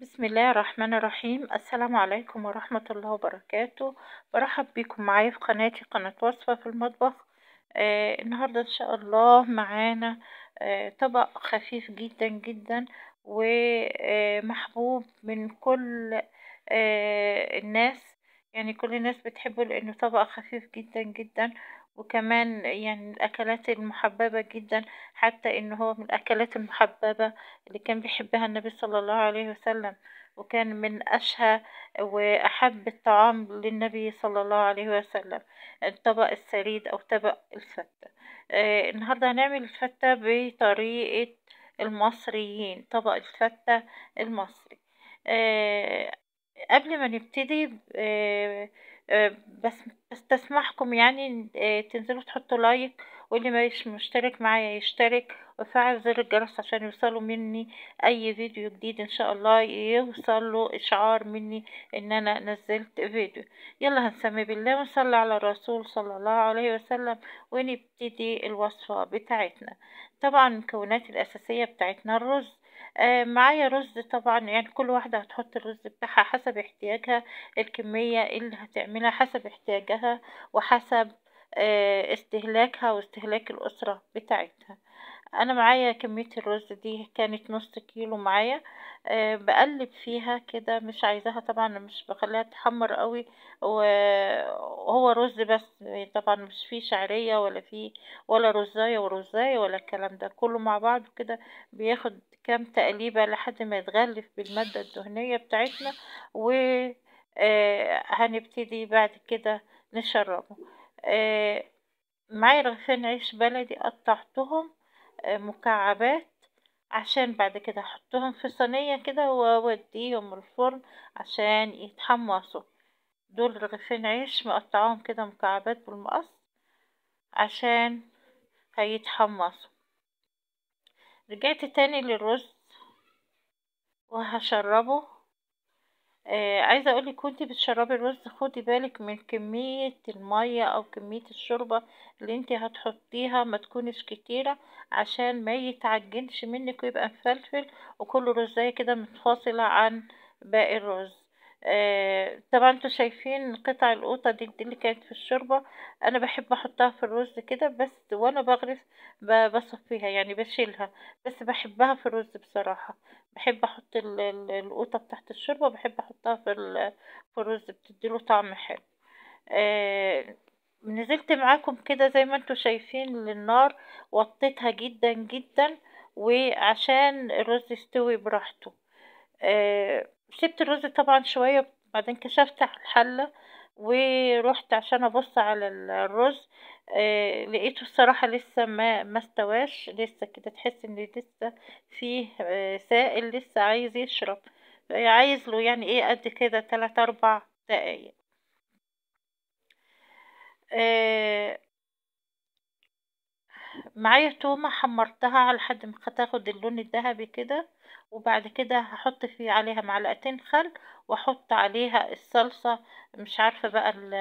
بسم الله الرحمن الرحيم. السلام عليكم ورحمة الله وبركاته. برحب بكم معايا في قناتي، قناة وصفة في المطبخ. النهاردة إن شاء الله معانا طبق خفيف جدا جدا ومحبوب من كل الناس. يعني كل الناس بتحبه لأنه طبق خفيف جدا جدا، وكمان يعني من الأكلات المحببة جدا، حتى إنه هو من الأكلات المحببة اللي كان بيحبها النبي صلى الله عليه وسلم، وكان من أشهى وأحب الطعام للنبي صلى الله عليه وسلم، الطبق الثريد أو طبق الفتة. النهاردة هنعمل الفتة بطريقة المصريين، طبق الفتة المصري. آه، قبل ما نبتدي بس بستسمحكم يعني تنزلوا تحطوا لايك، واللي مش مشترك معايا يشترك وفعل زر الجرس عشان يوصلوا مني اي فيديو جديد، ان شاء الله يوصل له اشعار مني ان انا نزلت فيديو. يلا هنسمي بالله ونصلي على الرسول صلى الله عليه وسلم ونبتدي الوصفة بتاعتنا. طبعا المكونات الاساسية بتاعتنا الرز. معايا رز طبعا، يعني كل واحدة هتحط الرز بتاعها حسب احتياجها، الكمية اللي هتعملها حسب احتياجها وحسب استهلاكها واستهلاك الأسرة بتاعتها. انا معايا كمية الرز دي كانت نص كيلو معايا. بقلب فيها كده، مش عايزاها طبعا، مش بخليها تحمر قوي، وهو رز بس. طبعا مش فيه شعرية ولا فيه ولا رزاية ورزاية ولا الكلام ده كله مع بعض كده. بياخد كام تقليبة لحد ما يتغلف بالمادة الدهنية بتاعتنا، و هنبتدي بعد كده نشربه. آه، معايا رغيفين عيش بلدي قطعتهم مكعبات، عشان بعد كده احطهم في صينية كده واوديهم الفرن عشان يتحمصوا. دول رغيفين عيش مقطعاهم كده مكعبات بالمقص عشان هيتحمصوا. رجعت تاني للرز وهشربه. عايزة اقولك وانتي بتشربي الرز خدي بالك من كمية المية او كمية الشوربة اللي انتي هتحطيها، ما تكونش كتيرة عشان ما يتعجنش منك ويبقى مفلفل وكل رزاية كده منفصلة عن باقي الرز. طبعا انتوا شايفين قطع القوطة دي اللي كانت في الشوربة. انا بحب احطها في الرز كده بس، وانا بغرف بصفيها يعني بشيلها، بس بحبها في الرز بصراحة. بحب احط القوطة بتاعت الشوربة، بحب احطها في الرز، بتديله طعم حلو. آه نزلت معاكم كده زي ما انتوا شايفين للنار، وطيتها جدا جدا وعشان الرز يستوي براحته. سبت الرز طبعا شوية، بعدين كشفت على الحلة ورحت عشان ابص على الرز. لقيته الصراحة لسه ما استواش، لسه كده تحس ان لسه فيه سائل، لسه عايز يشرب. عايز له يعني ايه قد كده 3 4 دقايق. آه معايا تومة حمرتها على لحد ما تاخد اللون الذهبي كده، وبعد كده هحط فيه عليها معلقتين خل واحط عليها الصلصة. مش عارفة بقى ال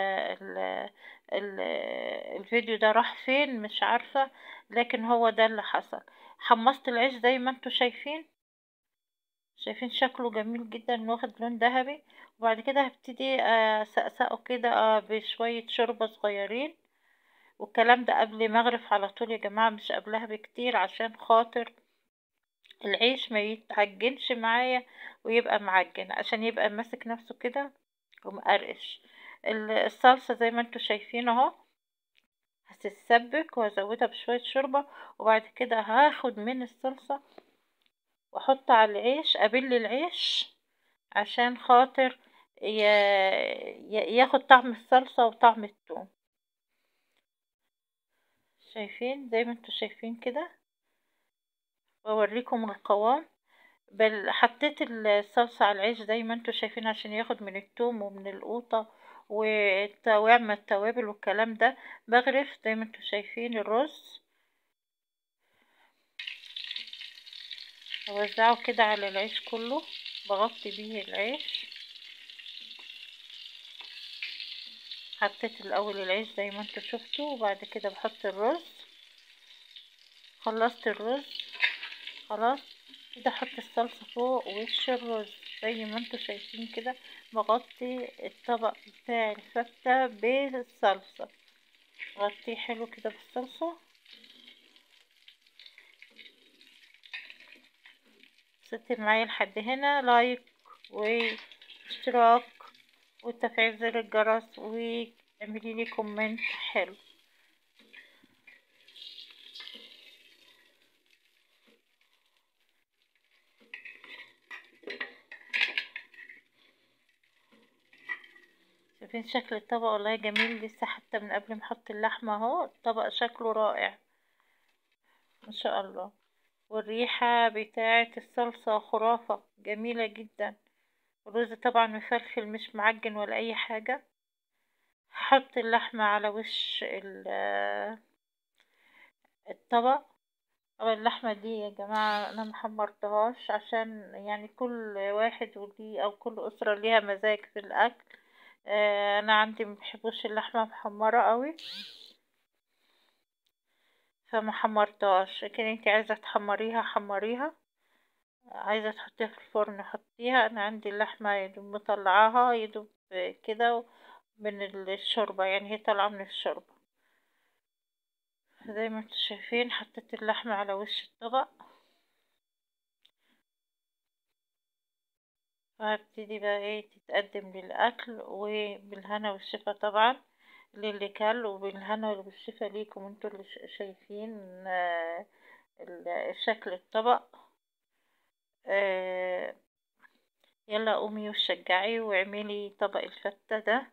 الفيديو ده راح فين، مش عارفة، لكن هو ده اللي حصل. حمصت العيش زي ما انتوا شايفين شكله جميل جدا واخد لون ذهبي. وبعد كده هبتدي اسقسقه كده بشوية شوربة صغيرين، والكلام ده قبل ما اغرف على طول يا جماعة، مش قبلها بكتير، عشان خاطر العيش ما يتعجنش معايا ويبقى معجن، عشان يبقى ماسك نفسه كده ومقرقش. الصلصة زي ما انتوا شايفين اهو، هتتسبك وهزودها بشوية شوربة، وبعد كده هاخد من الصلصة واحط على العيش، ابل العيش عشان خاطر ياخد طعم الصلصة وطعم الثوم. شايفين زي ما انتوا شايفين كده، واوريكم القوام. بل حطيت الصلصة على العيش زي ما انتوا شايفين عشان ياخد من التوم ومن القوطة ويعمل التوابل والكلام ده. بغرف زي ما انتوا شايفين الرز، اوزعه كده على العيش كله، بغطي بيه العيش. حطيت الاول العيش زي ما انتوا شفتوا، وبعد كده بحط الرز. خلصت الرز خلاص، كده احط الصلصة فوق وش الرز زي ما انتوا شايفين كده، بغطي الطبق بتاع الفتة بالصلصة، غطيه حلو كده بالصلصة. وصلت معايا لحد هنا، لايك واشتراك وتفعيل زر الجرس، واعملي لي كومنت حلو. شايفين شكل الطبق؟ والله جميل لسه، حتى من قبل ما احط اللحمة اهو الطبق شكله رائع ما شاء الله. والريحة بتاعة الصلصة خرافة، جميلة جدا. الرز طبعا مفلفل مش معجن ولا اي حاجة. هحط اللحمة على وش الطبق. طبعا اللحمة دي يا جماعة انا محمرتهاش، عشان يعني كل واحد وليه او كل اسرة ليها مزاج في الاكل. انا عندي مبحبوش اللحمة محمرة قوي، فما حمرتهاش. لكن انتي عايزة تحمريها حمريها، عايزة تحطيها في الفرن حطيها. انا عندي اللحمة يدوب مطلعاها يدوب كده من الشوربة، يعني هي طالعة من الشوربة. زي ما انتوا شايفين حطيت اللحمة على وش الطبق، وهبتدي بقى ايه تتقدم للأكل. وبالهنا والشفا طبعا للي كل، وبالهنا والشفا ليكم انتوا اللي شايفين شكل الطبق. آه، يلا قومي وشجعي واعملي طبق الفتة ده،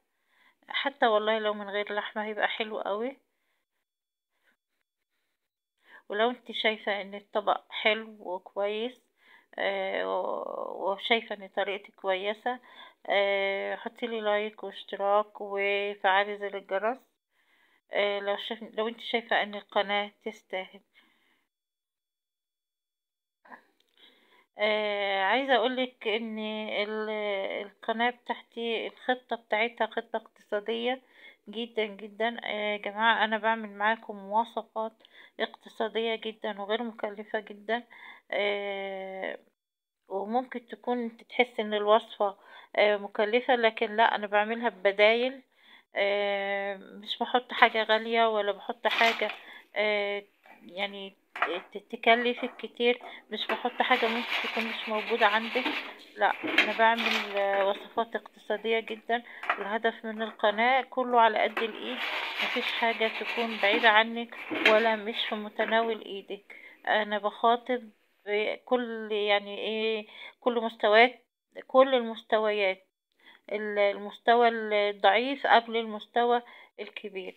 حتى والله لو من غير لحمة هيبقى حلو قوي. ولو انت شايفة ان الطبق حلو وكويس وشايفة ان طريقتي كويسة، حطيلي لايك واشتراك وفعلي زر الجرس. لو انت شايفة ان القناة تستاهل. عايزة اقولك ان القناة بتاعتي الخطة بتاعتها خطة اقتصادية جدا جدا. يا جماعة انا بعمل معاكم وصفات اقتصادية جدا وغير مكلفة جدا. آه، وممكن تكون تحس ان الوصفة مكلفة، لكن لا، انا بعملها ببدايل. مش بحط حاجة غالية ولا بحط حاجة آه، يعني تكلفك كتير. مش بحط حاجة ممكن تكون مش موجودة عندك. لا، انا بعمل وصفات اقتصادية جدا. الهدف من القناة كله على قد الايد، مفيش حاجة تكون بعيدة عنك ولا مش في متناول ايدك. انا بخاطب كل يعني ايه كل مستويات، كل المستويات، المستوى الضعيف قبل المستوى الكبير.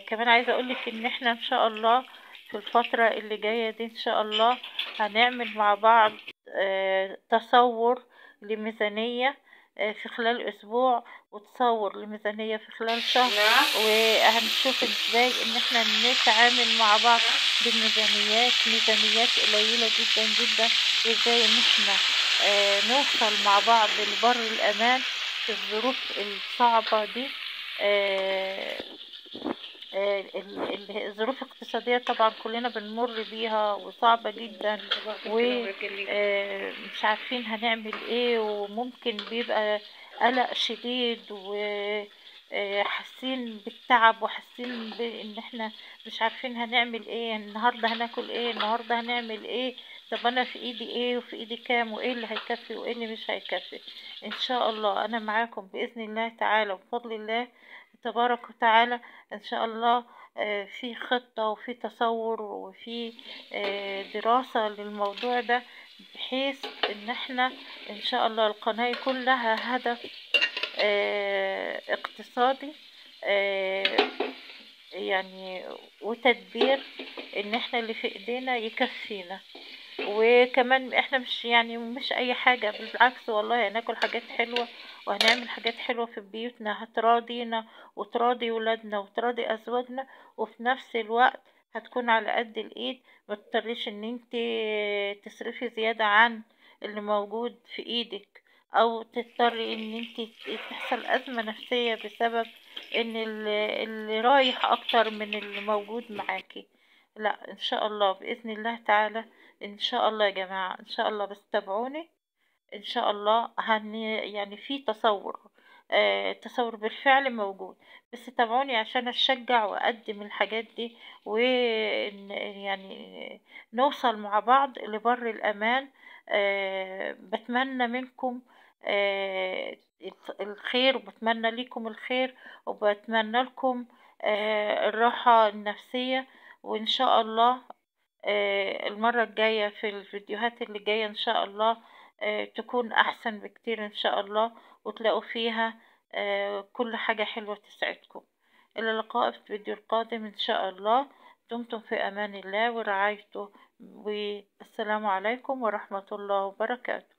كمان عايزة اقولك ان احنا ان شاء الله في الفترة اللي جاية دي ان شاء الله هنعمل مع بعض تصور لميزانية في خلال اسبوع، وتصور لميزانية في خلال شهر. وهنشوف ازاي ان احنا نتعامل مع بعض ميزانيات قليلة جدا جدا، وازاي ان احنا نوصل مع بعض لبر الامان في الظروف الصعبة دي. آه، الظروف الاقتصادية طبعا كلنا بنمر بيها وصعبة جدا، ومش عارفين هنعمل ايه، وممكن بيبقى قلق شديد، وحاسين بالتعب، وحاسين بان احنا مش عارفين هنعمل ايه النهاردة، هناكل ايه النهاردة، هنعمل ايه. طب انا في ايدي ايه وفي ايدي كام، وايه اللي هيكفي وايه اللي مش هيكفي. ان شاء الله انا معاكم باذن الله تعالى وبفضل الله تبارك وتعالى. ان شاء الله في خطة وفي تصور وفي دراسة للموضوع ده، بحيث ان احنا ان شاء الله القناة يكون لها هدف اقتصادي، آه، يعني وتدبير ان احنا اللي في ايدينا يكفينا. وكمان احنا مش يعني مش اي حاجة، بالعكس والله هناكل حاجات حلوة وهنعمل حاجات حلوة في بيوتنا هتراضينا وتراضي ولادنا وتراضي ازواجنا، وفي نفس الوقت هتكون على قد الايد. ما تضطريش ان انت تصرفي زيادة عن اللي موجود في ايدك، او تضطري ان انت تحصل ازمة نفسية بسبب ان اللي رايح اكتر من اللي موجود معاكي. لا، ان شاء الله باذن الله تعالى ان شاء الله يا جماعة، ان شاء الله، بس تابعوني ان شاء الله. يعني في تصور، تصور بالفعل موجود، بس تابعوني عشان اشجع واقدم الحاجات دي، يعني نوصل مع بعض لبر الامان. بتمنى منكم آه الخير، وبتمنى ليكم الخير، وبتمنى لكم الراحة النفسية. وإن شاء الله المرة الجاية في الفيديوهات اللي جاية إن شاء الله تكون أحسن بكتير إن شاء الله، وتلاقوا فيها كل حاجة حلوة تسعدكم. إلى اللقاء في الفيديو القادم إن شاء الله. دمتم في أمان الله ورعايته، والسلام عليكم ورحمة الله وبركاته.